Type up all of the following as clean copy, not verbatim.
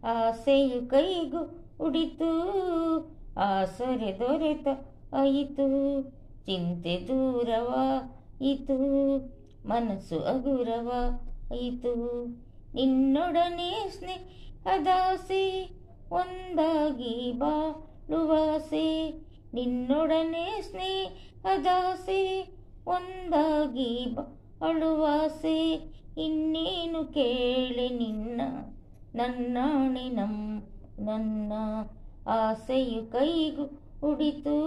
ಆಸೆಯು ಕೈಗೂ ಉಡಿತು, ಆಸರೆ ದೊರೆತ ಆಯಿತು, ಚಿಂತೆ ದೂರವಾಯಿತು, ಮನಸ್ಸು ಹಗುರವಾಯಿತು. ನಿನ್ನೊಡನೆ ಸ್ನೇಹದಾಸೆ, ಒಂದಾಗಿ ಬಾಳುವಾಸೆ, ನಿನ್ನೊಡನೆ ಸ್ನೇಹದಾಸೆ, ಒಂದಾಗಿ ಬಾಳುವಾಸೆ. ಇನ್ನೇನು ಕೇಳೆ ನಿನ್ನ ನನ್ನಾಣೆ ನನ್ನ, ಆಸೆಯು ಕೈಗೂ ಉಡಿತು,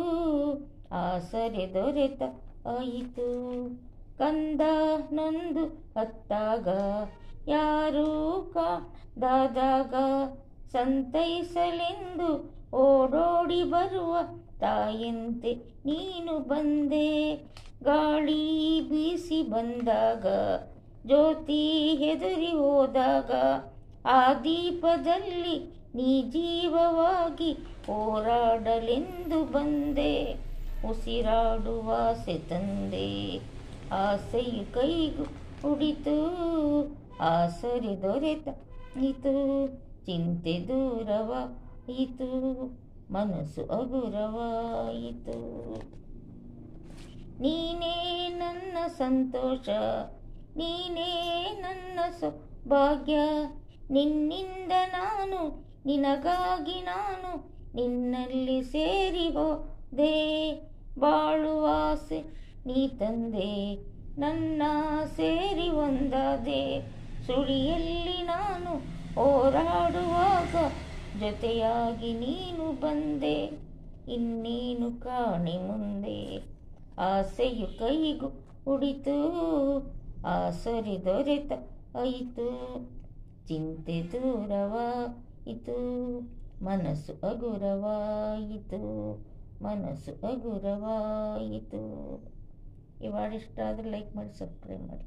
ಆಸರೆ ದೊರೆತ ಆಯಿತು. ಕಂದ ನೊಂದು ಹತ್ತಾಗ, ಯಾರೂ ಕಾದಾದಾಗ, ಸಂತೈಸಲೆಂದು ಓಡೋಡಿ ಬರುವ ತಾಯಂತೆ ನೀನು ಬಂದೆ. ಗಾಳಿ ಬೀಸಿ ಬಂದಾಗ, ಜ್ಯೋತಿ ಹೆದರಿ ಹೋದಾಗ, ಆ ದೀಪದಲ್ಲಿ ನೀ ಜೀವವಾಗಿ ಹೋರಾಡಲೆಂದು ಬಂದೆ. ಉಸಿರಾಡುವಾಸೆ ತಂದೆ, ಆಸೆಯು ಕೈಗೂ ಉಡಿತು, ಆಸರೆ ದೊರೆತಾಯಿತು, ಚಿಂತೆ ದೂರವಾಯಿತು, ಮನಸ್ಸು ಹಗುರವಾಯಿತು. ನೀನೇ ನನ್ನ ಸಂತೋಷ, ನೀನೇ ನನ್ನ ಸೌಭಾಗ್ಯ, ನಿನ್ನಿಂದ ನಾನು, ನಿನಗಾಗಿ ನಾನು, ನಿನ್ನಲ್ಲಿ ಸೇರಿ ಹೋದೆ. ಬಾಳುವಾಸೆ ನೀ ತಂದೆ, ನನ್ನ ಸೇರಿ ಒಂದಾದೆ. ಸುಳಿಯಲ್ಲಿ ನಾನು ಹೋರಾಡುವಾಗ, ಜೊತೆಯಾಗಿ ನೀನು ಬಂದೆ. ಇನ್ನೇನು ಕಾಣೆ ಮುಂದೆ, ಆಸೆಯು ಕೈಗೂ ಉಡಿತು, ಆಸರೆ ದೊರೆತ ಆಯಿತು, ಚಿಂತೆ ದೂರವಾಯಿತು, ಮನಸ್ಸು ಹಗುರವಾಯಿತು, ಮನಸ್ಸು ಹಗುರವಾಯಿತು. ಈ ಹಾಡು ಇಷ್ಟ ಆದರೆ ಲೈಕ್ ಮಾಡಿ, ಸಬ್ಸ್ಕ್ರೈಬ್ ಮಾಡಿ.